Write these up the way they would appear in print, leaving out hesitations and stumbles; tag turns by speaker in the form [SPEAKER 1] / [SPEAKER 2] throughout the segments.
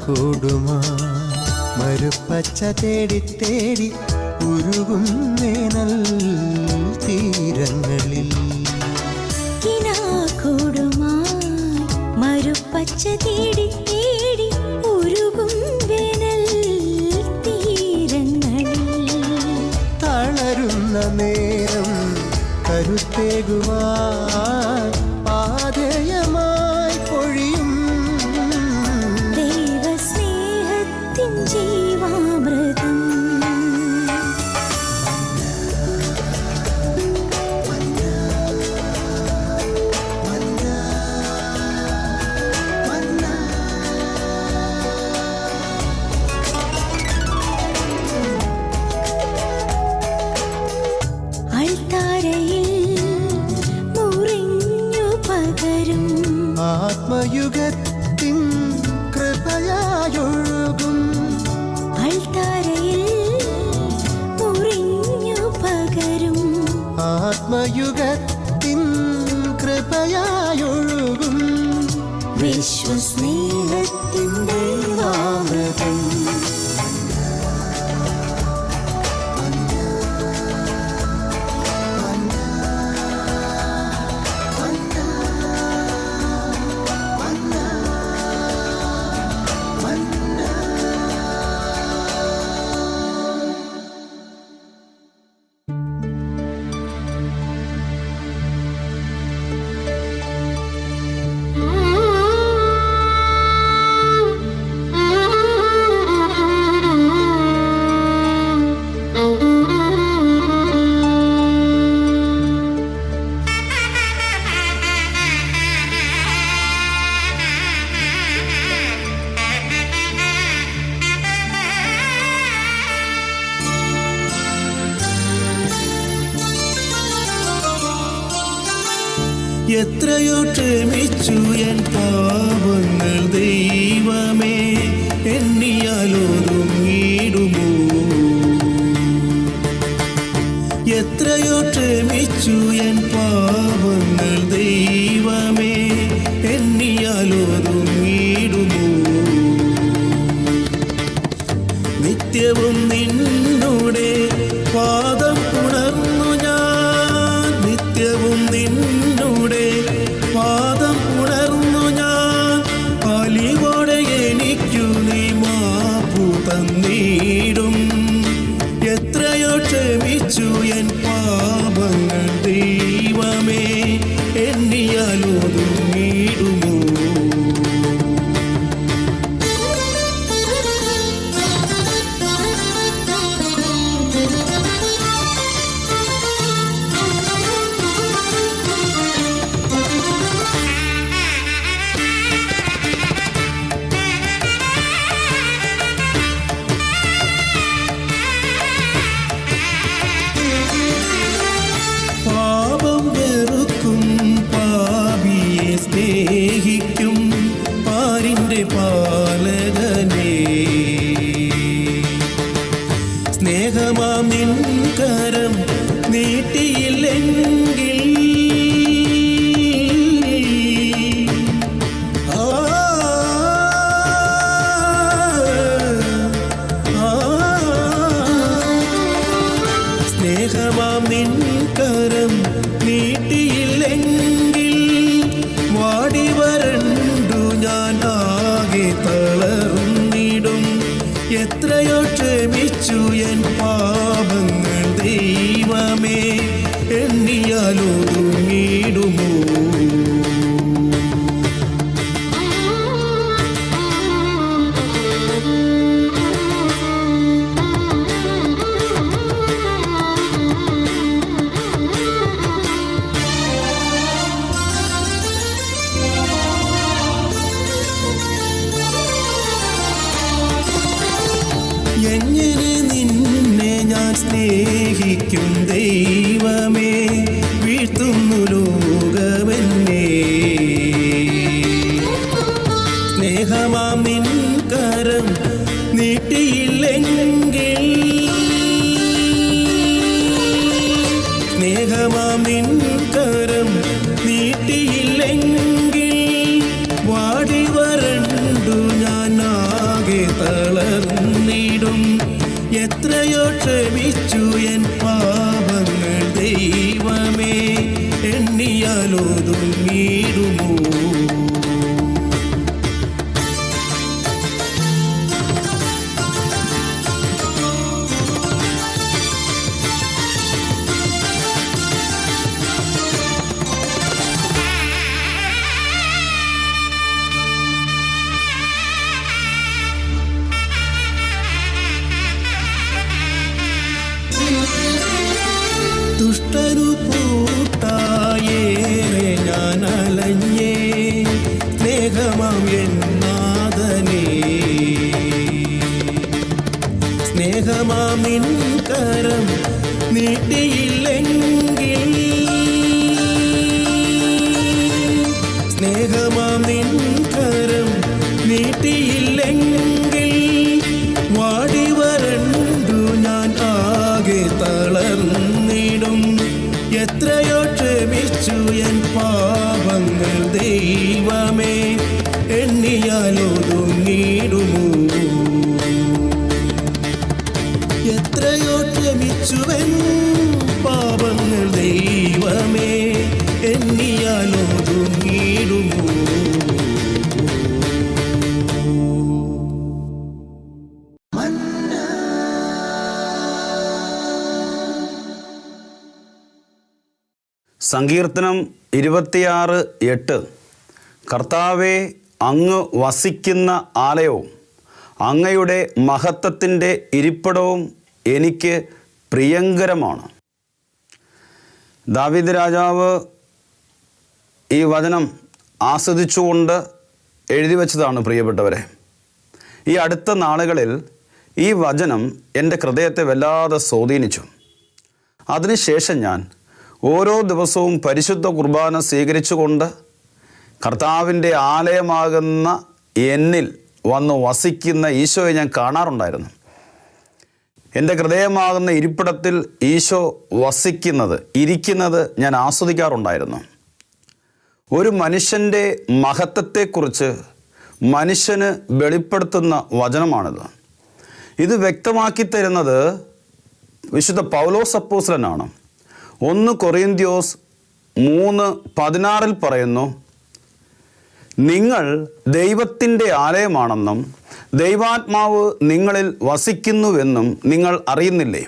[SPEAKER 1] കൂടുമാ മരുപ്പച്ച തേടി തേടി ഉരുകും വേനൽ തീരങ്ങളിൽ
[SPEAKER 2] മരുപ്പച്ച തേടി തേടി ഉരുകും വേനൽ തീരങ്ങളിൽ
[SPEAKER 1] തളരുന്ന നേരം കരുത്തേകുവാൻ പാതയമായി പൊഴിയും
[SPEAKER 2] ദൈവസ്നേഹത്തിൻ ജീവാമൃതം
[SPEAKER 1] ആത്മയുഗത്തിൻ കൃപയായൊഴുകും
[SPEAKER 2] അൾത്താരയിൽ മുറിഞ്ഞു പകരും
[SPEAKER 1] ആത്മയുഗത്തിൻ കൃപയായൊഴുകും
[SPEAKER 2] വിശ്വസ്നേഹത്തിൻ ദൈവാമൃതം
[SPEAKER 3] എത്രയോ ക്ഷമിച്ചു എൻ പാപങ്ങൾ ദൈവമേ എണ്ണിയാലൊതുങ്ങിടുമോ എത്രയോ ക്ഷമിച്ചു എൻ പാപങ്ങൾ ദൈവമേ എണ്ണിയാലൊതുങ്ങിടുമോ നിത്യവും നിന്നോടെ പാദം ഉണർന്നു ഞാൻ നിത്യവും നിന്നോടെ പാദം ഉണർന്നു ഞാൻ അലിവോടെ എനിക്കു നീ മാപ്പു തന്നിടും എത്രയോ ക്ഷമിച്ചു എൻ പാപങ്ങൾ ദൈവമേ എണ്ണിയാലൊതുങ്ങിടുമോ സ്നേഹിക്കും പാരിൻ്റെ പാലകനേ സ്നേഹമാം നിൻ കരം നീട്ടിയില്ലെങ്കിൽ സ്നേഹമാം നിൻ കരം നീട്ടിയില്ലെങ്കിൽ വാടി വരണ്ടു ഞാൻ ആകെ തളർന്നിടും എത്രയോ ക്ഷമിച്ചു എൻ പാപങ്ങൾ ദൈവമേ എണ്ണിയാലൊതുങ്ങിടുമോ എങ്ങനെ നിന്നെ ഞാൻ സ്നേഹിക്കും ദൈവമേ വീഴ്ത്തുന്നു ലോകമെന്നെ സ്നേഹമാം നിൻ കരം നീട്ടിയില്ലെങ്കിൽ സ്നേഹമാം നിൻ കരം നീട്ടിയില്ലെങ്കിൽ വാടി വരണ്ടു ഞാൻ തളർന്നിടും. എത്രയോ ക്ഷമിച്ചു എൻ പാപങ്ങൾ ദൈവമേ, എണ്ണിയാലൊതുങ്ങിടുമോ? ദുഷ്ടരു കൂട്ടായേറെ ഞാൻ അലഞ്ഞേ, സ്നേഹമാം എന്നാഥനേ. സ്നേഹമാം നിൻ കരം നീട്ടിയില്ലെങ്കിൽ, സ്നേഹമാം നിൻ കരം നീട്ടിയില്ലെങ്കിൽ, വാടി വരണ്ടു ഞാൻ ആകെ തളർന്നിടും. എത്രയോ ക്ഷമിച്ചു എൻ പാപങ്ങൾ ദൈവമേ, എണ്ണിയാലൊതുങ്ങിടുമോ? എത്രയോ ക്ഷമിച്ചു എൻ പാപങ്ങൾ ദൈവമേ, എണ്ണിയാലൊതുങ്ങിടുമോ?
[SPEAKER 4] സങ്കീർത്തനം 26:8. കർത്താവേ, അങ്ങ് വസിക്കുന്ന ആലയവും അങ്ങയുടെ മഹത്വത്തിൻ്റെ ഇരിപ്പിടവും എനിക്ക് പ്രിയങ്കരമാണ്. ദാവീദ് രാജാവ് ഈ വചനം ആസ്വദിച്ചുകൊണ്ട് എഴുതി വച്ചതാണ്. പ്രിയപ്പെട്ടവരെ, ഈ അടുത്ത നാളുകളിൽ ഈ വചനം എൻ്റെ ഹൃദയത്തെ വല്ലാതെ സ്വാധീനിച്ചു. അതിനുശേഷം ഞാൻ ഓരോ ദിവസവും പരിശുദ്ധ കുർബാന സ്വീകരിച്ചുകൊണ്ട് കർത്താവിൻ്റെ ആലയമാകുന്ന എന്നിൽ വന്ന് വസിക്കുന്ന ഈശോയെ ഞാൻ കാണാറുണ്ടായിരുന്നു. എൻ്റെ ഹൃദയമാകുന്ന ഇരിപ്പിടത്തിൽ ഈശോ ഇരിക്കുന്നത് ഞാൻ ആസ്വദിക്കാറുണ്ടായിരുന്നു. ഒരു മനുഷ്യൻ്റെ മഹത്വത്തെക്കുറിച്ച് മനുഷ്യന് വെളിപ്പെടുത്തുന്ന വചനമാണിത്. ഇത് വ്യക്തമാക്കി തരുന്നത് വിശുദ്ധ പൗലോസ് അപ്പോസ്തലനാണ്. 1 കൊറിന്ത്യോസ് 3:16 പറയുന്നു, നിങ്ങൾ ദൈവത്തിൻ്റെ ആലയമാണെന്നും ദൈവാത്മാവ് നിങ്ങളിൽ വസിക്കുന്നുവെന്നും നിങ്ങൾ അറിയുന്നില്ലേ?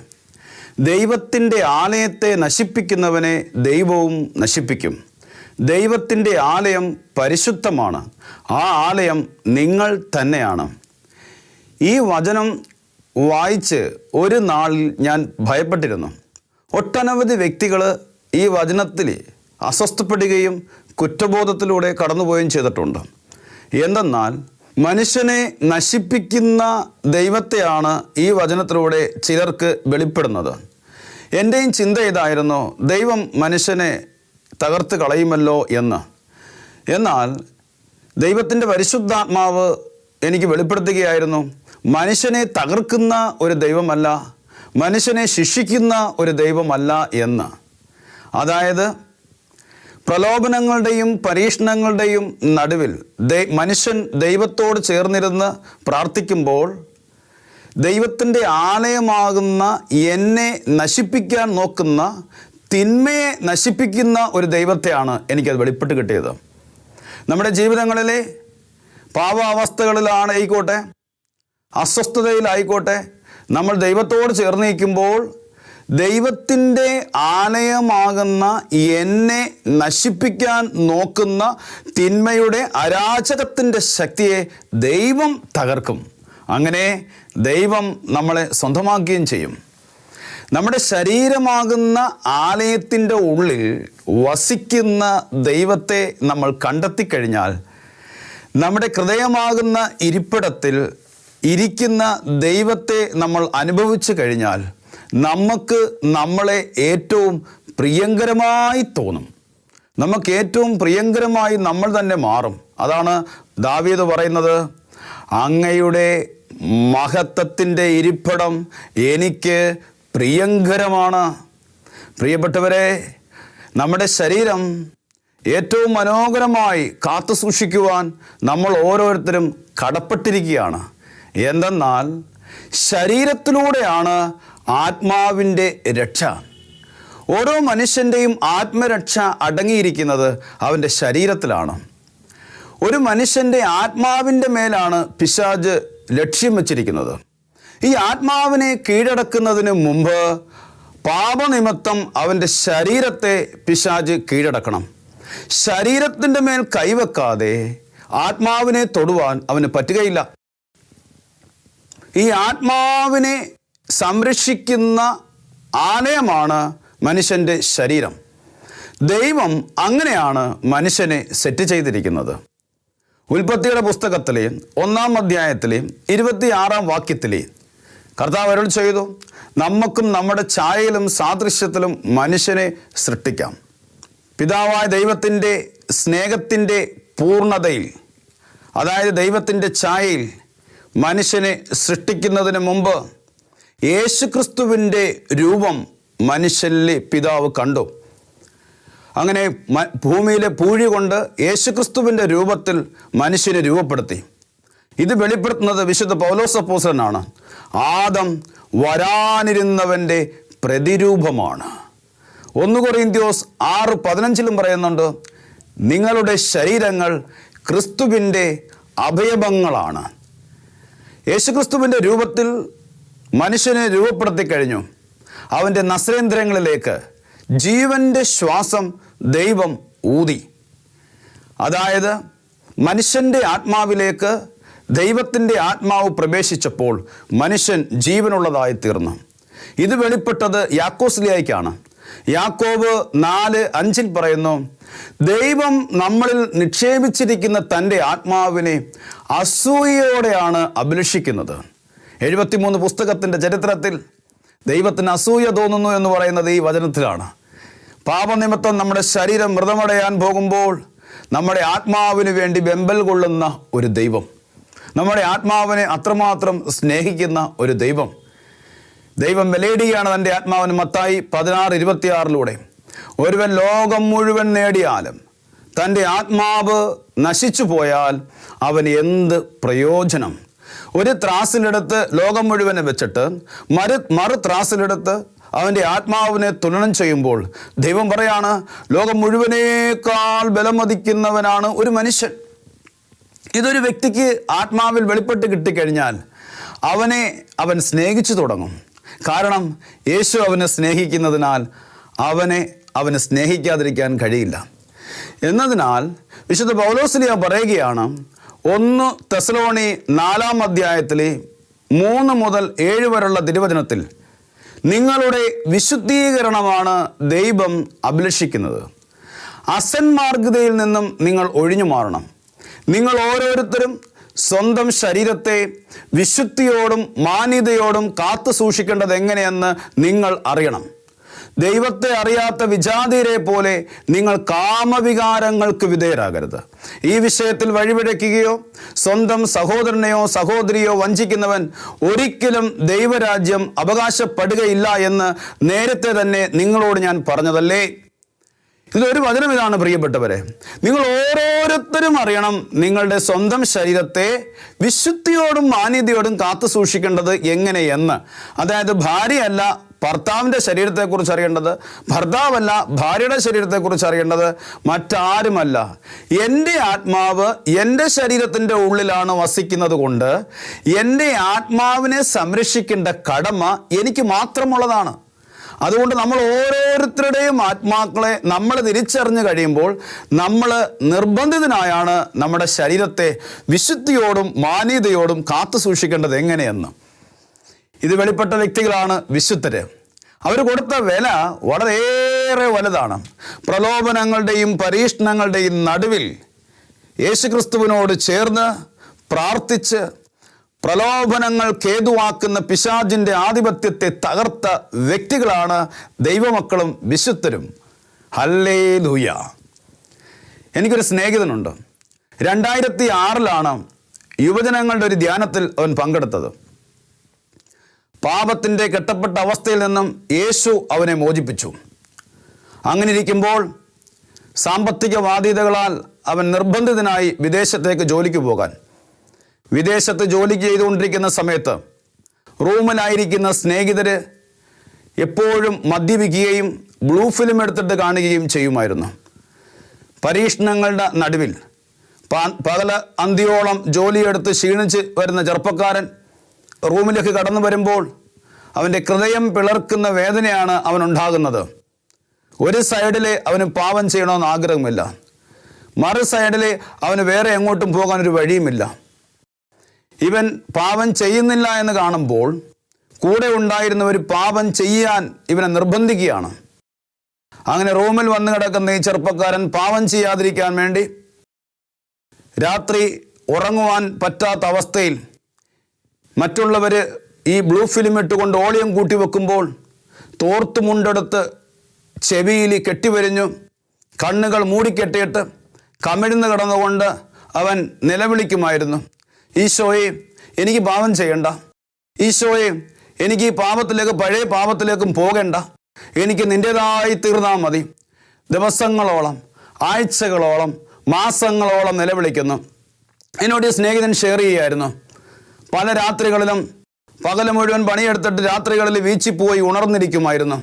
[SPEAKER 4] ദൈവത്തിൻ്റെ ആലയത്തെ നശിപ്പിക്കുന്നവനെ ദൈവവും നശിപ്പിക്കും. ദൈവത്തിൻ്റെ ആലയം പരിശുദ്ധമാണ്, ആ ആലയം നിങ്ങൾ തന്നെയാണ്. ഈ വചനം വായിച്ച് ഒരു നാളിൽ ഞാൻ ഭയപ്പെട്ടിരുന്നു. ഒട്ടനവധി വ്യക്തികൾ ഈ വചനത്തിൽ അസ്വസ്ഥപ്പെടുകയും കുറ്റബോധത്തിലൂടെ കടന്നുപോവുകയും ചെയ്തിട്ടുണ്ട്. എന്തെന്നാൽ മനുഷ്യനെ നശിപ്പിക്കുന്ന ദൈവത്തെയാണ് ഈ വചനത്തിലൂടെ ചിലർക്ക് വെളിപ്പെടുന്നത്. എൻ്റെയും ചിന്ത ഇതായിരുന്നു, ദൈവം മനുഷ്യനെ തകർത്ത് കളയുമല്ലോ എന്ന്. എന്നാൽ ദൈവത്തിൻ്റെ പരിശുദ്ധാത്മാവ് എനിക്ക് വെളിപ്പെടുത്തുകയായിരുന്നു, മനുഷ്യനെ തകർക്കുന്ന ഒരു ദൈവമല്ല, മനുഷ്യനെ ശിക്ഷിക്കുന്ന ഒരു ദൈവമല്ല എന്ന്. അതായത് പ്രലോഭനങ്ങളുടെയും പരീക്ഷണങ്ങളുടെയും നടുവിൽ മനുഷ്യൻ ദൈവത്തോട് ചേർന്നിരുന്ന് പ്രാർത്ഥിക്കുമ്പോൾ ദൈവത്തിൻ്റെ ആലയമാകുന്ന എന്നെ നശിപ്പിക്കാൻ നോക്കുന്ന, തിന്മയെ നശിപ്പിക്കുന്ന ഒരു ദൈവത്തെയാണ് എനിക്കത് വെളിപ്പെട്ട് കിട്ടിയത്. നമ്മുടെ ജീവിതങ്ങളിലെ പാവാവസ്ഥകളിലായിക്കോട്ടെ, അസ്വസ്ഥതയിലായിക്കോട്ടെ, നമ്മൾ ദൈവത്തോട് ചേർന്ന് നിൽക്കുമ്പോൾ ദൈവത്തിൻ്റെ ആലയമാകുന്ന എന്നെ നശിപ്പിക്കാൻ നോക്കുന്ന തിന്മയുടെ അരാജകത്തിൻ്റെ ശക്തിയെ ദൈവം തകർക്കും. അങ്ങനെ ദൈവം നമ്മളെ സ്വന്തമാക്കുകയും ചെയ്യും. നമ്മുടെ ശരീരമാകുന്ന ആലയത്തിൻ്റെ ഉള്ളിൽ വസിക്കുന്ന ദൈവത്തെ നമ്മൾ കണ്ടെത്തിക്കഴിഞ്ഞാൽ, നമ്മുടെ ഹൃദയമാകുന്ന ഇരിപ്പിടത്തിൽ ഇരിക്കുന്ന ദൈവത്തെ നമ്മൾ അനുഭവിച്ചു കഴിഞ്ഞാൽ, നമുക്ക് നമ്മളെ ഏറ്റവും പ്രിയങ്കരമായി തോന്നും. നമുക്ക് ഏറ്റവും പ്രിയങ്കരമായി നമ്മൾ തന്നെ മാറും. അതാണ് ദാവീദ് പറയുന്നത്, അങ്ങയുടെ മഹത്വത്തിൻ്റെ ഇരിപ്പിടം എനിക്ക് പ്രിയങ്കരമാണ്. പ്രിയപ്പെട്ടവരെ, നമ്മുടെ ശരീരം ഏറ്റവും മനോഹരമായി കാത്തു സൂക്ഷിക്കുവാൻ നമ്മൾ ഓരോരുത്തരും കടപ്പെട്ടിരിക്കുകയാണ്. എന്തെന്നാൽ ശരീരത്തിലൂടെയാണ് ആത്മാവിൻ്റെ രക്ഷ. ഓരോ മനുഷ്യൻ്റെയും ആത്മരക്ഷ അടങ്ങിയിരിക്കുന്നത് അവൻ്റെ ശരീരത്തിലാണ്. ഒരു മനുഷ്യൻ്റെ ആത്മാവിൻ്റെ മേലാണ് പിശാച് ലക്ഷ്യം വച്ചിരിക്കുന്നത്. ഈ ആത്മാവിനെ കീഴടക്കുന്നതിന് മുമ്പ് പാപനിമിത്തം അവൻ്റെ ശരീരത്തെ പിശാച് കീഴടക്കണം. ശരീരത്തിൻ്റെ മേൽ കൈവെക്കാതെ ആത്മാവിനെ തൊടുവാൻ അവന് പറ്റുകയില്ല. ഈ ആത്മാവിനെ സംരക്ഷിക്കുന്ന ആലയമാണ് മനുഷ്യൻ്റെ ശരീരം. ദൈവം അങ്ങനെയാണ് മനുഷ്യനെ സെറ്റ് ചെയ്തിരിക്കുന്നത്. ഉൽപ്പത്തിയുടെ പുസ്തകത്തിലെ 1-ാം അധ്യായത്തിലെ 26-ാം വാക്യത്തിലെ കർത്താവ് അരുൾ ചെയ്തു, നമുക്കും നമ്മുടെ ഛായയിലും സാദൃശ്യത്തിലും മനുഷ്യനെ സൃഷ്ടിക്കാം. പിതാവായ ദൈവത്തിൻ്റെ സ്നേഹത്തിൻ്റെ പൂർണ്ണതയിൽ, അതായത് ദൈവത്തിൻ്റെ ഛായയിൽ മനുഷ്യനെ സൃഷ്ടിക്കുന്നതിന് മുമ്പ് യേശുക്രിസ്തുവിൻ്റെ രൂപം മനുഷ്യനിലെ പിതാവ് കണ്ടു. അങ്ങനെ ഭൂമിയിലെ പൂഴി കൊണ്ട് യേശുക്രിസ്തുവിൻ്റെ രൂപത്തിൽ മനുഷ്യനെ രൂപപ്പെടുത്തി. ഇത് വെളിപ്പെടുത്തുന്നത് വിശുദ്ധ പൗലോസ് അപ്പോസ്തലനാണ്. ആദം വരാനിരുന്നവൻ്റെ പ്രതിരൂപമാണ്. 1 കൊരിന്ത്യോസ് 6:15 പറയുന്നുണ്ട്, നിങ്ങളുടെ ശരീരങ്ങൾ ക്രിസ്തുവിൻ്റെ അവയവങ്ങളാണ്. യേശുക്രിസ്തുവിൻ്റെ രൂപത്തിൽ മനുഷ്യനെ രൂപപ്പെടുത്തി കഴിഞ്ഞു. അവൻ്റെ നസ്രേന്ദ്രങ്ങളിലേക്ക് ജീവൻ്റെ ശ്വാസം ദൈവം ഊതി. അതായത് മനുഷ്യൻ്റെ ആത്മാവിലേക്ക് ദൈവത്തിൻ്റെ ആത്മാവ് പ്രവേശിച്ചപ്പോൾ മനുഷ്യൻ ജീവനുള്ളതായി തീർന്നു. ഇത് വെളിപ്പെട്ടത് യാക്കോബിലേക്കാണ്. യാക്കോബ് 4:5 പറയുന്നു, ദൈവം നമ്മളിൽ നിക്ഷേപിച്ചിരിക്കുന്ന തൻ്റെ ആത്മാവിനെ അസൂയയോടെയാണ് അഭിലഷിക്കുന്നത്. 73 പുസ്തകത്തിൻ്റെ ചരിത്രത്തിൽ ദൈവത്തിന് അസൂയ തോന്നുന്നു എന്ന് പറയുന്നത് ഈ വചനത്തിലാണ്. പാപനിമിത്തം നമ്മുടെ ശരീരം മൃതമടയാൻ പോകുമ്പോൾ നമ്മുടെ ആത്മാവിന് വേണ്ടി വെമ്പൽ കൊള്ളുന്ന ഒരു ദൈവം, നമ്മുടെ ആത്മാവിനെ അത്രമാത്രം സ്നേഹിക്കുന്ന ഒരു ദൈവം വിലയിടുകയാണ് തൻ്റെ ആത്മാവിന്. മത്തായി 16:26 ഒരുവൻ ലോകം മുഴുവൻ നേടിയാലും തൻ്റെ ആത്മാവ് നശിച്ചു പോയാൽ അവന് എന്ത് പ്രയോജനം? ഒരു ത്രാസിലെടുത്ത് ലോകം മുഴുവനെ വെച്ചിട്ട് മറു ത്രാസിലെടുത്ത് അവൻ്റെ ആത്മാവിനെ തുലനം ചെയ്യുമ്പോൾ ദൈവം പറയാണ്, ലോകം മുഴുവനേക്കാൾ ബലമതിക്കുന്നവനാണ് ഒരു മനുഷ്യൻ. ഇതൊരു വ്യക്തിക്ക് ആത്മാവിൽ വെളിപ്പെട്ട് കിട്ടിക്കഴിഞ്ഞാൽ അവൻ സ്നേഹിച്ചു തുടങ്ങും. കാരണം യേശു അവനെ സ്നേഹിക്കുന്നതിനാൽ അവന് സ്നേഹിക്കാതിരിക്കാൻ കഴിയില്ല. എന്നതിനാൽ വിശുദ്ധ പൗലോസ്ലീഹ പറയുകയാണ്, 1 തെസ്സലോനി 4-ാം അധ്യായത്തിലെ 3 മുതൽ 7 വരെയുള്ള തിരുവചനത്തിൽ, നിങ്ങളുടെ വിശുദ്ധീകരണമാണ് ദൈവം അഭിലഷിക്കുന്നത്. അസന്മാർഗതയിൽ നിന്നും നിങ്ങൾ ഒഴിഞ്ഞു മാറണം. നിങ്ങൾ ഓരോരുത്തരും സ്വന്തം ശരീരത്തെ വിശുദ്ധിയോടും മാന്യതയോടും കാത്തു സൂക്ഷിക്കേണ്ടത് എങ്ങനെയെന്ന് നിങ്ങൾ അറിയണം. ദൈവത്തെ അറിയാത്ത വിജാതീയരെ പോലെ നിങ്ങൾ കാമവികാരങ്ങൾക്ക് വിധേയരാകരുത്. ഈ വിഷയത്തിൽ വഴിപിഴയ്ക്കുകയോ സ്വന്തം സഹോദരനെയോ സഹോദരിയോ വഞ്ചിക്കുന്നവൻ ഒരിക്കലും ദൈവരാജ്യം അവകാശപ്പെടുകയില്ല എന്ന് നേരത്തെ തന്നെ നിങ്ങളോട് ഞാൻ പറഞ്ഞതല്ലേ. ഇതൊരു വചനം ഇതാണ് പ്രിയപ്പെട്ടവരെ, നിങ്ങൾ ഓരോരുത്തരും അറിയണം നിങ്ങളുടെ സ്വന്തം ശരീരത്തെ വിശുദ്ധിയോടും മാന്യതയോടും കാത്തു സൂക്ഷിക്കേണ്ടത് എങ്ങനെയെന്ന്. അതായത് ഭാര്യയല്ല ഭർത്താവിൻ്റെ ശരീരത്തെക്കുറിച്ച് അറിയേണ്ടത്, ഭർത്താവല്ല ഭാര്യയുടെ ശരീരത്തെക്കുറിച്ച് അറിയേണ്ടത് മറ്റാരുമല്ല. എൻ്റെ ആത്മാവ് എൻ്റെ ശരീരത്തിൻ്റെ ഉള്ളിലാണ് വസിക്കുന്നത് കൊണ്ട് എൻ്റെ ആത്മാവിനെ സംരക്ഷിക്കേണ്ട കടമ എനിക്ക് മാത്രമുള്ളതാണ്. അതുകൊണ്ട് നമ്മൾ ഓരോരുത്തരുടെയും ആത്മാക്കളെ നമ്മൾ തിരിച്ചറിഞ്ഞു കഴിയുമ്പോൾ നമ്മൾ നിർബന്ധിതനായാണ് നമ്മുടെ ശരീരത്തെ വിശുദ്ധിയോടും മാന്യതയോടും കാത്തു സൂക്ഷിക്കേണ്ടത് എങ്ങനെയെന്ന്. ഇത് വെളിപ്പെട്ട വ്യക്തികളാണ് വിശുദ്ധര്. അവർ കൊടുത്ത വില വളരെയേറെ വലുതാണ്. പ്രലോഭനങ്ങളുടെയും പരീക്ഷണങ്ങളുടെയും നടുവിൽ യേശുക്രിസ്തുവിനോട് ചേർന്ന് പ്രാർത്ഥിച്ച് പ്രലോഭനങ്ങൾ കേതുവാക്കുന്ന പിശാചിൻ്റെ ആധിപത്യത്തെ തകർത്ത വ്യക്തികളാണ് ദൈവമക്കളും വിശുദ്ധരും. ഹല്ലേലൂയ. എനിക്കൊരു സ്നേഹിതനുണ്ട്. 2006 യുവജനങ്ങളുടെ ഒരു ധ്യാനത്തിൽ അവൻ പങ്കെടുത്തത്. പാപത്തിൻ്റെ കെട്ടപ്പെട്ട അവസ്ഥയിൽ നിന്നും യേശു അവനെ മോചിപ്പിച്ചു. അങ്ങനെ ഇരിക്കുമ്പോൾ സാമ്പത്തിക ബാധ്യതകളാൽ അവൻ നിർബന്ധിതനായി വിദേശത്തേക്ക് ജോലിക്ക് പോകാൻ. വിദേശത്ത് ജോലി ചെയ്തുകൊണ്ടിരിക്കുന്ന സമയത്ത് റൂമിലായിരിക്കുന്ന സ്നേഹിതർ എപ്പോഴും മദ്യപിക്കുകയും ബ്ലൂ ഫിലിം എടുത്തിട്ട് കാണുകയും ചെയ്യുമായിരുന്നു. പരീക്ഷണങ്ങളുടെ നടുവിൽ പകല അന്തിയോളം ജോലിയെടുത്ത് ക്ഷീണിച്ച് വരുന്ന ചെറുപ്പക്കാരൻ റൂമിലേക്ക് കടന്നു വരുമ്പോൾ അവൻ്റെ ഹൃദയം പിളർക്കുന്ന വേദനയാണ് അവനുണ്ടാകുന്നത്. ഒരു സൈഡിൽ അവന് പാപം ചെയ്യണമെന്ന് ആഗ്രഹമില്ല, മറു സൈഡിൽ അവന് വേറെ എങ്ങോട്ടും പോകാനൊരു വഴിയുമില്ല. ഇവൻ പാപം ചെയ്യുന്നില്ല എന്ന് കാണുമ്പോൾ കൂടെ ഉണ്ടായിരുന്നവർ പാപം ചെയ്യാൻ ഇവനെ നിർബന്ധിക്കുകയാണ്. അങ്ങനെ റൂമിൽ വന്നു കിടക്കുന്ന ഈ ചെറുപ്പക്കാരൻ പാപം ചെയ്യാതിരിക്കാൻ വേണ്ടി രാത്രി ഉറങ്ങുവാൻ പറ്റാത്ത അവസ്ഥയിൽ മറ്റുള്ളവർ ഈ ബ്ലൂ ഫിലിം ഇട്ടുകൊണ്ട് ഓളിയം കൂട്ടി വെക്കുമ്പോൾ തോർത്ത് മുണ്ടെടുത്ത് ചെവിയിൽ കെട്ടിവരിഞ്ഞു കണ്ണുകൾ മൂടിക്കെട്ടിയിട്ട് കമിഴ്ന്ന് കിടന്നുകൊണ്ട് അവൻ നിലവിളിക്കുമായിരുന്നു, ഈശോയെ എനിക്ക് പാപം ചെയ്യണ്ട, ഈശോയെ എനിക്ക് ഈ പാപത്തിലേക്ക് പഴയ പാപത്തിലേക്കും പോകണ്ട, എനിക്ക് നിൻ്റേതായി തീർന്നാൽ മതി. ദിവസങ്ങളോളം ആഴ്ചകളോളം മാസങ്ങളോളം നിലവിളിക്കുന്നു. എന്നോട് ഈ സ്നേഹിതൻ ഷെയർ ചെയ്യുമായിരുന്നു, പല രാത്രികളിലും പകൽ മുഴുവൻ പണിയെടുത്തിട്ട് രാത്രികളിൽ വീച്ചിപ്പോയി ഉണർന്നിരിക്കുമായിരുന്നു.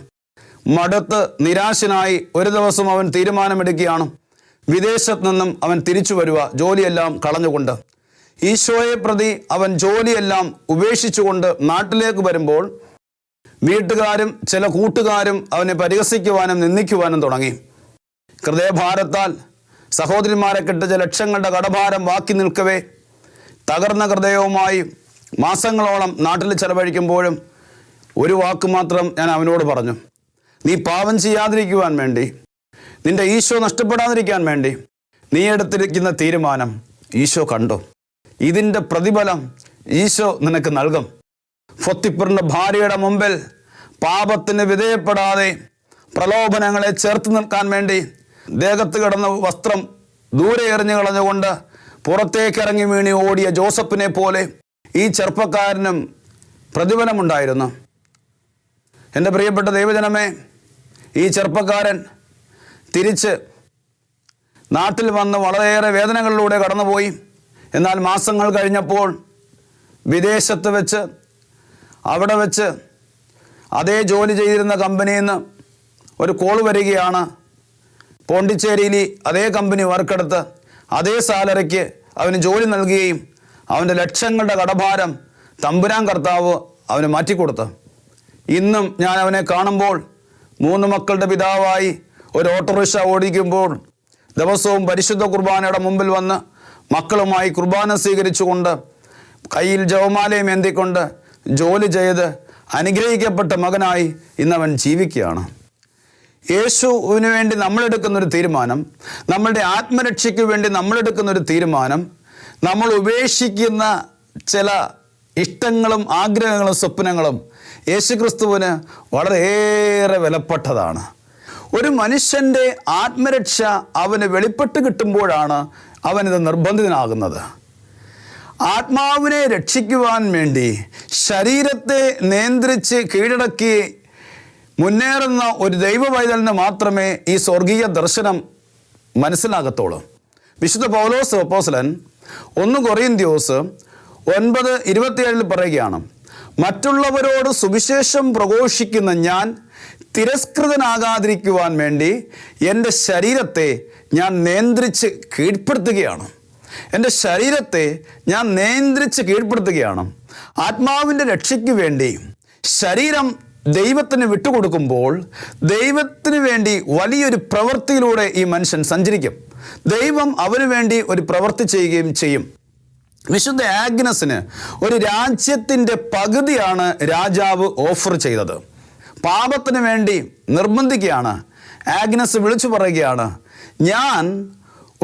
[SPEAKER 4] മടുത്ത് നിരാശനായി ഒരു ദിവസം അവൻ തീരുമാനമെടുക്കുകയാണ് വിദേശത്ത് നിന്നും അവൻ തിരിച്ചു വരുക, ജോലിയെല്ലാം കളഞ്ഞുകൊണ്ട്. ഈശോയെ പ്രതി അവൻ ജോലിയെല്ലാം ഉപേക്ഷിച്ചുകൊണ്ട് നാട്ടിലേക്ക് വരുമ്പോൾ വീട്ടുകാരും ചില കൂട്ടുകാരും അവനെ പരിഹസിക്കുവാനും നിന്ദിക്കുവാനും തുടങ്ങി. ഹൃദയഭാരത്താൽ സഹോദരിമാരെ കെട്ടിച്ച ലക്ഷങ്ങളുടെ കടഭാരം ബാക്കി നിൽക്കവേ തകർന്ന ഹൃദയവുമായി മാസങ്ങളോളം നാട്ടിൽ ചെലവഴിക്കുമ്പോഴും ഒരു വാക്ക് മാത്രം ഞാൻ അവനോട് പറഞ്ഞു, നീ പാപം ചെയ്യാതിരിക്കുവാൻ വേണ്ടി, നിന്റെ ഈശോ നഷ്ടപ്പെടാതിരിക്കാൻ വേണ്ടി നീ എടുത്തിരിക്കുന്ന തീരുമാനം ഈശോ കണ്ടു. ഇതിൻ്റെ പ്രതിഫലം ഈശോ നിനക്ക് നൽകും. ഫൊത്തിപ്പറിൻ്റെ ഭാര്യയുടെ മുമ്പിൽ പാപത്തിന് വിധേയപ്പെടാതെ പ്രലോഭനങ്ങളെ ചേർത്ത് നിൽക്കാൻ വേണ്ടി ദേഹത്ത് കിടന്ന വസ്ത്രം ദൂരെ എറിഞ്ഞു കളഞ്ഞുകൊണ്ട് പുറത്തേക്ക് ഇറങ്ങി വീണി ഓടിയ ജോസഫിനെ പോലെ ഈ ചെറുപ്പക്കാരനും പ്രതിഫലമുണ്ടായിരുന്നു. എൻ്റെ പ്രിയപ്പെട്ട ദൈവജനമേ, ഈ ചെറുപ്പക്കാരൻ തിരിച്ച് നാട്ടിൽ വന്ന് വളരെയേറെ വേദനകളിലൂടെ കടന്നുപോയി. എന്നാൽ മാസങ്ങൾ കഴിഞ്ഞപ്പോൾ വിദേശത്ത് വെച്ച് അവിടെ വെച്ച് അതേ ജോലി ചെയ്തിരുന്ന കമ്പനിയിൽ നിന്ന് ഒരു കോൾ വരികയാണ്. പോണ്ടിച്ചേരിയിൽ അതേ കമ്പനി വർക്കെടുത്ത് അതേ സാലറിക്ക് അവന് ജോലി നൽകുകയും അവൻ്റെ ലക്ഷങ്ങളുടെ കടഭാരം തമ്പുരാൻ കർത്താവ് അവന് മാറ്റിക്കൊടുത്തു. ഇന്നും ഞാൻ അവനെ കാണുമ്പോൾ 3 മക്കളുടെ പിതാവായി ഒരു ഓട്ടോറിക്ഷ ഓടിക്കുമ്പോൾ ദിവസവും പരിശുദ്ധ കുർബാനയുടെ മുമ്പിൽ വന്ന് മക്കളുമായി കുർബാന സ്വീകരിച്ചുകൊണ്ട് കയ്യിൽ ജപമാലയും എന്തിക്കൊണ്ട് ജോലി ചെയ്ത് അനുഗ്രഹിക്കപ്പെട്ട മകനായി ഇന്നവൻ ജീവിക്കുകയാണ്. യേശുവിന് വേണ്ടി നമ്മളെടുക്കുന്നൊരു തീരുമാനം, നമ്മളുടെ ആത്മരക്ഷയ്ക്ക് വേണ്ടി നമ്മളെടുക്കുന്നൊരു തീരുമാനം, നമ്മൾ ഉപേക്ഷിക്കുന്ന ചില ഇഷ്ടങ്ങളും ആഗ്രഹങ്ങളും സ്വപ്നങ്ങളും യേശുക്രിസ്തുവിന് വളരെയേറെ വിലപ്പെട്ടതാണ്. ഒരു മനുഷ്യൻ്റെ ആത്മരക്ഷ അവന് വെളിപ്പെട്ട് കിട്ടുമ്പോഴാണ് അവനിത് നിർബന്ധിതനാകുന്നത്. ആത്മാവിനെ രക്ഷിക്കുവാൻ വേണ്ടി ശരീരത്തെ നിയന്ത്രിച്ച് കീഴടക്കി മുന്നേറുന്ന ഒരു ദൈവവൈതലിന് മാത്രമേ ഈ സ്വർഗീയ ദർശനം മനസ്സിലാകത്തുള്ളൂ. വിശുദ്ധ പൗലോസ് അപ്പോസ്തലൻ 1 കൊറിന്ത്യോസ് 9:27 പറയുകയാണ്, മറ്റുള്ളവരോട് സുവിശേഷം പ്രഘോഷിക്കുന്ന ഞാൻ തിരസ്കൃതനാകാതിരിക്കുവാൻ വേണ്ടി എൻ്റെ ശരീരത്തെ ഞാൻ നിയന്ത്രിച്ച് കീഴ്പ്പെടുത്തുകയാണ്. എൻ്റെ ശരീരത്തെ ഞാൻ നിയന്ത്രിച്ച് കീഴ്പ്പെടുത്തുകയാണ്. ആത്മാവിൻ്റെ രക്ഷയ്ക്ക് വേണ്ടി ശരീരം ദൈവത്തിന് വിട്ടുകൊടുക്കുമ്പോൾ ദൈവത്തിന് വേണ്ടി വലിയൊരു പ്രവൃത്തിയിലൂടെ ഈ മനുഷ്യൻ സഞ്ചരിക്കും. ദൈവം അവന് വേണ്ടി ഒരു പ്രവൃത്തി ചെയ്യുകയും ചെയ്യും. വിശുദ്ധ ആഗ്നസിന് ഒരു രാജ്യത്തിൻ്റെ പകുതിയാണ് രാജാവ് ഓഫർ ചെയ്തത്. പാപത്തിന് വേണ്ടി നിർബന്ധിക്കുകയാണ്. ആഗ്നസ് വിളിച്ചു പറയുകയാണ്, ഞാൻ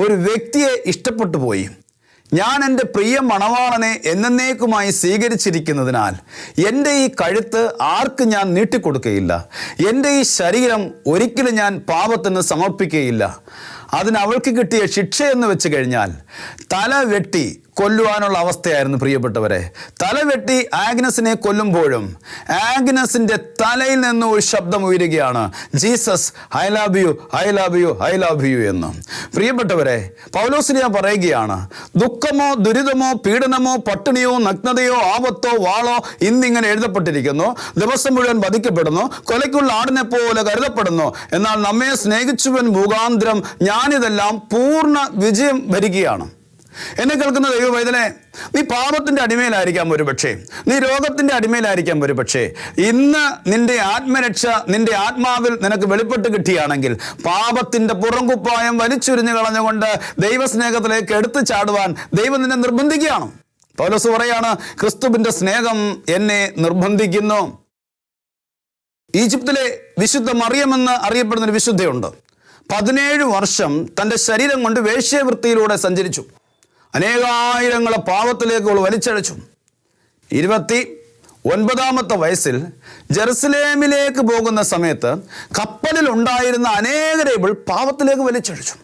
[SPEAKER 4] ഒരു വ്യക്തിയെ ഇഷ്ടപ്പെട്ടു പോയി, ഞാൻ എൻ്റെ പ്രിയ മണവാളനെ എന്നേക്കുമായി സ്വീകരിച്ചിരിക്കുന്നതിനാൽ എൻ്റെ ഈ കഴുത്ത് ആർക്ക് ഞാൻ നീട്ടിക്കൊടുക്കുകയില്ല, എൻ്റെ ഈ ശരീരം ഒരിക്കലും ഞാൻ പാപത്തിന് സമർപ്പിക്കുകയില്ല. അതിന് അവൾക്ക് കിട്ടിയ ശിക്ഷയെന്ന് വെച്ച് കഴിഞ്ഞാൽ തല വെട്ടി കൊല്ലുവാനുള്ള അവസ്ഥയായിരുന്നു പ്രിയപ്പെട്ടവരെ. തലവെട്ടി ആഗ്നസിനെ കൊല്ലുമ്പോഴും ആഗ്നസിൻ്റെ തലയിൽ നിന്ന് ഒരു ശബ്ദം ഉയരുകയാണ്, Jesus I love you, I love you, I love you എന്ന്. പ്രിയപ്പെട്ടവരെ, പൗലോസ്ലീഹ പറയുകയാണ്, ദുഃഖമോ ദുരിതമോ പീഡനമോ പട്ടിണിയോ നഗ്നതയോ ആപത്തോ വാളോ ഇന്നിങ്ങനെ എഴുതപ്പെട്ടിരിക്കുന്നു, ദിവസം മുഴുവൻ വധിക്കപ്പെടുന്നു, കൊലയ്ക്കുള്ള ആടിനെ പോലെ കരുതപ്പെടുന്നു, എന്നാൽ നമ്മെ സ്നേഹിച്ചുവൻ മുഖാന്തരം ഞാനിതെല്ലാം പൂർണ്ണ വിജയം വരികയാണ്. എന്നെ കേൾക്കുന്ന ദൈവവൈതലേ, നീ പാപത്തിൻ്റെ അടിമയിലായിരിക്കാം ഒരുപക്ഷേ, നീ രോഗത്തിൻ്റെ അടിമയിലായിരിക്കാം ഒരുപക്ഷേ. ഇന്ന് നിന്റെ ആത്മരക്ഷ നിന്റെ ആത്മാവിൽ നിനക്ക് വെളിപ്പെട്ട് കിട്ടിയാണെങ്കിൽ പാപത്തിൻ്റെ പുറംകുപ്പായം വലിച്ചുരിഞ്ഞു കളഞ്ഞുകൊണ്ട് ദൈവസ്നേഹത്തിലേക്ക് എടുത്തു ചാടുവാൻ ദൈവം നിന്നെ നിർബന്ധിക്കുകയാണ്. പൗലോസ് പറയാണ്, ക്രിസ്തുവിൻ്റെ സ്നേഹം എന്നെ നിർബന്ധിക്കുന്നു. ഈജിപ്തിലെ വിശുദ്ധ മറിയമെന്ന് അറിയപ്പെടുന്ന ഒരു വിശുദ്ധയുണ്ട്. 17 വർഷം തൻ്റെ ശരീരം കൊണ്ട് വേശ്യാവൃത്തിയിലൂടെ സഞ്ചരിച്ചു. അനേകായിരങ്ങളെ പാപത്തിലേക്ക് അവൾ വലിച്ചഴച്ചു. 29 വയസ്സിൽ ജെറുസലേമിലേക്ക് പോകുന്ന സമയത്ത് കപ്പലിൽ ഉണ്ടായിരുന്ന അനേകരെ ഇവൾ പാപത്തിലേക്ക് വലിച്ചഴച്ചു.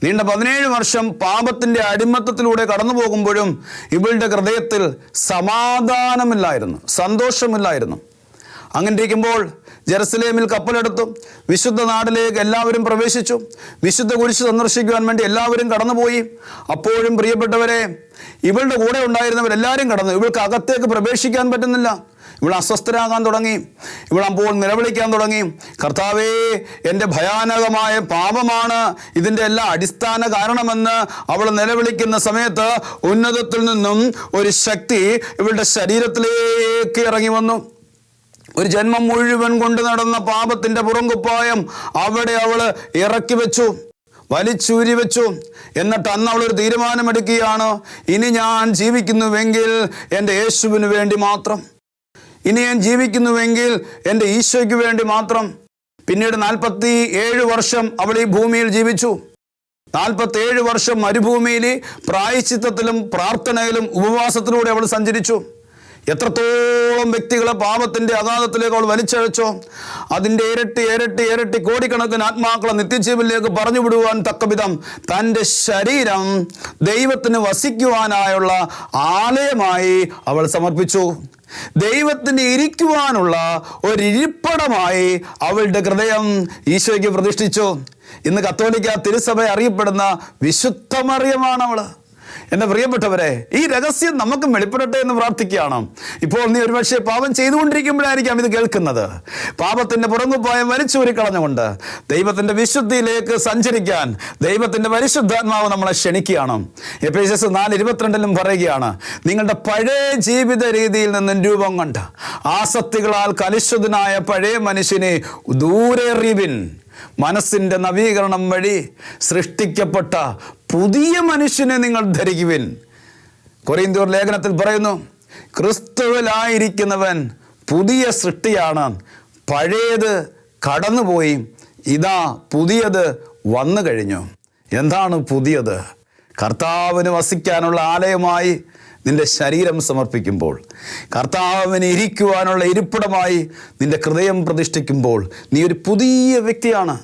[SPEAKER 4] നീണ്ട 17 വർഷം പാപത്തിൻ്റെ അടിമത്തത്തിലൂടെ കടന്നു പോകുമ്പോഴും ഇവളുടെ ഹൃദയത്തിൽ സമാധാനമില്ലായിരുന്നു, സന്തോഷമില്ലായിരുന്നു. അങ്ങനെ ഇരിക്കുമ്പോൾ ജെറുസലേമിൽ കപ്പലെടുത്തു, വിശുദ്ധ നാട്ടിലേക്ക് എല്ലാവരും പ്രവേശിച്ചു. വിശുദ്ധ കുരിശ് സന്ദർശിക്കുവാൻ വേണ്ടി എല്ലാവരും കടന്നുപോയി. അപ്പോഴും പ്രിയപ്പെട്ടവരെ, ഇവളുടെ കൂടെ ഉണ്ടായിരുന്നവരെല്ലാവരും കടന്നു. ഇവൾക്ക് അകത്തേക്ക് പ്രവേശിക്കാൻ പറ്റുന്നില്ല. ഇവൾ അസ്വസ്ഥരാകാൻ തുടങ്ങി. ഇവളപ്പോൾ നിലവിളിക്കാൻ തുടങ്ങി, കർത്താവേ, എൻ്റെ ഭയാനകമായ പാപമാണ് ഇതിൻ്റെ എല്ലാ അടിസ്ഥാന കാരണമെന്ന് അവൾ നിലവിളിക്കുന്ന സമയത്ത് ഉന്നതത്തിൽ നിന്നും ഒരു ശക്തി ഇവളുടെ ശരീരത്തിലേക്ക് ഇറങ്ങി വന്നു. ഒരു ജന്മം മുഴുവൻ കൊണ്ട് നടന്ന പാപത്തിൻ്റെ പുറംകുപ്പായം അവിടെ അവൾ ഇറക്കി വെച്ചു, വലിച്ചൂരി വെച്ചു. എന്നിട്ട് അന്ന് അവളൊരു തീരുമാനമെടുക്കുകയാണ്, ഇനി ഞാൻ ജീവിക്കുന്നുവെങ്കിൽ എൻ്റെ യേശുവിന് വേണ്ടി മാത്രം, ഇനി ഞാൻ ജീവിക്കുന്നുവെങ്കിൽ എൻ്റെ ഈശോയ്ക്ക് വേണ്ടി മാത്രം. പിന്നീട് 47 വർഷം അവൾ ഈ ഭൂമിയിൽ ജീവിച്ചു. 47 വർഷം മരുഭൂമിയിൽ പ്രായശ്ചിത്തത്തിലും പ്രാർത്ഥനയിലും ഉപവാസത്തിലൂടെ അവൾ സഞ്ചരിച്ചു. എത്രത്തോളം വ്യക്തികളെ പാപത്തിൻ്റെ അഗാധത്തിലേക്ക് അവൾ വലിച്ചഴച്ചോ അതിൻ്റെ ഇരട്ടി ഇരട്ടി ഇരട്ടി കോടിക്കണക്കിന് ആത്മാക്കളെ നിത്യജീവനിലേക്ക് പറഞ്ഞു വിടുവാൻ തക്കവിധം തൻ്റെ ശരീരം ദൈവത്തിന് വസിക്കുവാനായുള്ള ആലയമായി അവൾ സമർപ്പിച്ചു. ദൈവത്തിന് ഇരിക്കുവാനുള്ള ഒരിരിപ്പിടമായി അവളുടെ ഹൃദയം ഈശോയ്ക്ക് പ്രതിഷ്ഠിച്ചു. ഇന്ന് കത്തോലിക്ക തിരുസഭ അറിയപ്പെടുന്ന വിശുദ്ധ മറിയമാണ് അവൾ. എൻ്റെ പ്രിയപ്പെട്ടവരെ, ഈ രഹസ്യം നമുക്ക് വെളിപ്പെടട്ടെ എന്ന് പ്രാർത്ഥിക്കുകയാണ്. ഇപ്പോൾ നീ ഒരുപക്ഷെ പാപം ചെയ്തുകൊണ്ടിരിക്കുമ്പോഴായിരിക്കാം ഇത് കേൾക്കുന്നത്. പാപത്തിൻ്റെ പുറങ്ങുപായം വലിച്ചൂരിക്കളഞ്ഞുകൊണ്ട് ദൈവത്തിൻ്റെ വിശുദ്ധിയിലേക്ക് സഞ്ചരിക്കാൻ ദൈവത്തിൻ്റെ പരിശുദ്ധാത്മാവ് നമ്മളെ ക്ഷണിക്കുകയാണ്. എഫേസ്യർ 4:22 പറയുകയാണ്, നിങ്ങളുടെ പഴയ ജീവിത രീതിയിൽ നിന്നും രൂപം കൊണ്ട് ആസക്തികളാൽ കലുഷിതനായ പഴയ മനുഷ്യനെ ദൂരെ എറിയുവിൻ. മനസ്സിൻ്റെ നവീകരണം വഴി സൃഷ്ടിക്കപ്പെട്ട പുതിയ മനുഷ്യനെ നിങ്ങൾ ധരിക്കുവിൻ. കൊരിന്ത്യർ ലേഖനത്തിൽ പറയുന്നു, ക്രിസ്തുവിലായിരിക്കുന്നവൻ പുതിയ സൃഷ്ടിയാണ്, പഴയത് കടന്നുപോയി, ഇതാ പുതിയത് വന്നു കഴിഞ്ഞു. എന്താണ് പുതിയത്? കർത്താവിന് വസിക്കാനുള്ള ആലയമായി നിന്റെ ശരീരം സമർപ്പിക്കുമ്പോൾ, കർത്താവിന് ഇരിക്കുവാനുള്ള ഇരിപ്പിടമായി നിന്റെ ഹൃദയം പ്രതിഷ്ഠിക്കുമ്പോൾ നീ ഒരു പുതിയ വ്യക്തിയാണ്.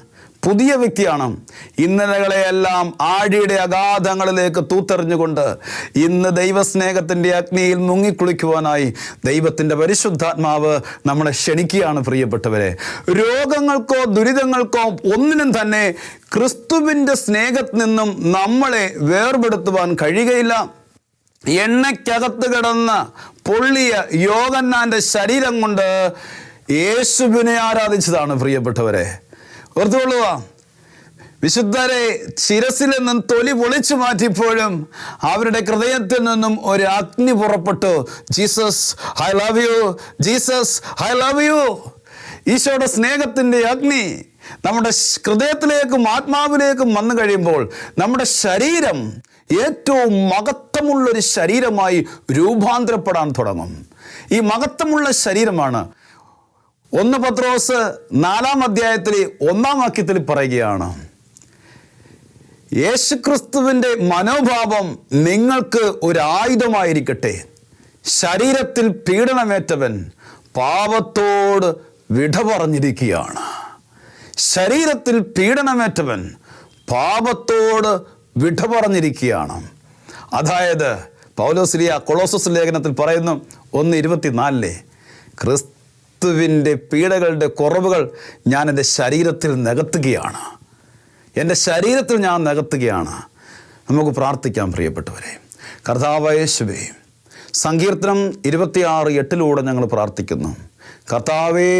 [SPEAKER 4] ഇന്നലകളെയെല്ലാം ആഴിയുടെ അഗാധങ്ങളിലേക്ക് തൂത്തെറിഞ്ഞുകൊണ്ട് ഇന്ന് ദൈവസ്നേഹത്തിൻ്റെ അഗ്നിയിൽ മുങ്ങിക്കുളിക്കുവാനായി ദൈവത്തിൻ്റെ പരിശുദ്ധാത്മാവ് നമ്മളെ ക്ഷണിക്കുകയാണ്. പ്രിയപ്പെട്ടവരെ, രോഗങ്ങൾക്കോ ദുരിതങ്ങൾക്കോ ഒന്നിനും തന്നെ ക്രിസ്തുവിൻ്റെ സ്നേഹത്തിൽ നിന്നും നമ്മളെ വേർപെടുത്തുവാൻ കഴിയുകയില്ല. എണ്ണയ്ക്കകത്ത് കിടന്ന് പൊള്ളിയ യോഹന്നാൻ്റെ ശരീരം കൊണ്ട് യേശുവിനെ ആരാധിച്ചതാണ്. പ്രിയപ്പെട്ടവരെ, ഓർത്തുകൊള്ളുക, വിശുദ്ധരെ ശിരസിൽ നിന്നും തൊലി പൊളിച്ചു മാറ്റിയപ്പോഴും അവരുടെ ഹൃദയത്തിൽ നിന്നും ഒരു അഗ്നി പുറപ്പെട്ടു. Jesus I love you, Jesus I love you. ഈശോയുടെ സ്നേഹത്തിൻ്റെ അഗ്നി നമ്മുടെ ഹൃദയത്തിലേക്കും ആത്മാവിലേക്കും വന്നു കഴിയുമ്പോൾ നമ്മുടെ ശരീരം ഏറ്റവും മഹത്വമുള്ളൊരു ശരീരമായി രൂപാന്തരപ്പെടാൻ തുടങ്ങും. ഈ മഹത്വമുള്ള ശരീരമാണ് 1 പത്രോസ് 4-ാം അധ്യായത്തിൽ 1-ാം വാക്യത്തിൽ പറയുകയാണ്, യേശുക്രിസ്തുവിൻ്റെ മനോഭാവം നിങ്ങൾക്ക് ഒരു ആയുധമായിരിക്കട്ടെ. ശരീരത്തിൽ പീഡനമേറ്റവൻ പാപത്തോട് വിട പറഞ്ഞിരിക്കുകയാണ്. ശരീരത്തിൽ പീഡനമേറ്റവൻ പാപത്തോട് വിട പറഞ്ഞിരിക്കുകയാണ്. അതായത് പൗലോസ്ലീഹ കൊളോസസ് ലേഖനത്തിൽ പറയുന്നു 1:24 ക്രിസ്തുവിൻ്റെ പീഡകളുടെ കുറവുകൾ ഞാൻ എൻ്റെ ശരീരത്തിൽ നികത്തുകയാണ്. എൻ്റെ ശരീരത്തിൽ ഞാൻ നികത്തുകയാണ്. നമുക്ക് പ്രാർത്ഥിക്കാം പ്രിയപ്പെട്ടവരെ. കർത്താവായ യേശുവേ, സങ്കീർത്തനം 26:8 ഞങ്ങൾ പ്രാർത്ഥിക്കുന്നു. കർത്താവേ,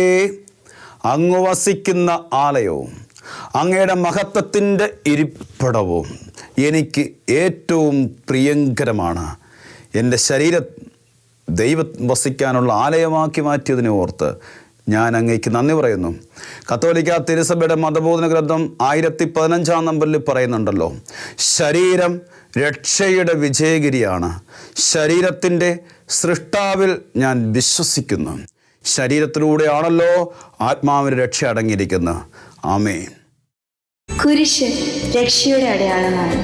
[SPEAKER 4] അങ്ങ് വസിക്കുന്ന ആലയവും അങ്ങയുടെ മഹത്വത്തിൻ്റെ ഇരിപ്പിടവും എനിക്ക് ഏറ്റവും പ്രിയങ്കരമാണ്. എൻ്റെ ശരീരം ദൈവം വസിക്കാനുള്ള ആലയമാക്കി മാറ്റിയതിനെ ഓർത്ത് ഞാൻ അങ്ങേക്ക് നന്ദി പറയുന്നു. കത്തോലിക്ക തിരുസഭയുടെ മതബോധന ഗ്രന്ഥം 1015 നമ്പറിൽ പറയുന്നുണ്ടല്ലോ, ശരീരം രക്ഷയുടെ വിജയഗിരിയാണ്. ശരീരത്തിൻ്റെ സൃഷ്ടാവിൽ ഞാൻ വിശ്വസിക്കുന്നു. ശരീരത്തിലൂടെയാണല്ലോ ആത്മാവിന് രക്ഷ അടങ്ങിയിരിക്കുന്നത്. ആമേൻ.
[SPEAKER 5] കുരിശ് രക്ഷയുടെ അടയാളമാണ്.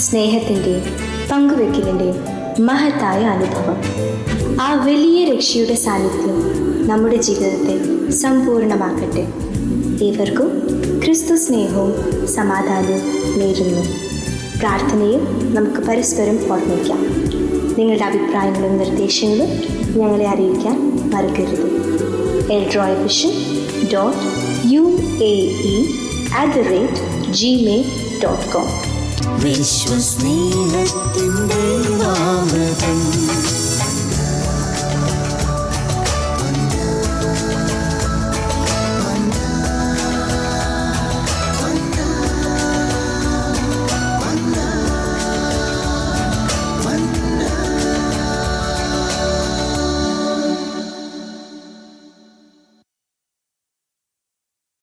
[SPEAKER 5] സ്നേഹത്തിൻ്റെയും പങ്കുവെക്കലിൻ്റെയും മഹത്തായ അനുഭവം. ആ വലിയ രക്ഷയുടെ സാന്നിധ്യം നമ്മുടെ ജീവിതത്തെ സമ്പൂർണ്ണമാക്കട്ടെ. ഏവർക്കും ക്രിസ്തു സ്നേഹവും സമാധാനവും നേരുന്നു. പ്രാർത്ഥനയിൽ നമുക്ക് പരസ്പരം ഓർമ്മിക്കാം. നിങ്ങളുടെ അഭിപ്രായങ്ങളും നിർദ്ദേശങ്ങളും ഞങ്ങളെ അറിയിക്കാൻ മറക്കരുത്. eldroyvision.uae@gmail.com.
[SPEAKER 2] വിശ്വസ്നേഹത്തിൻ്റെ ദൈവാമൃതം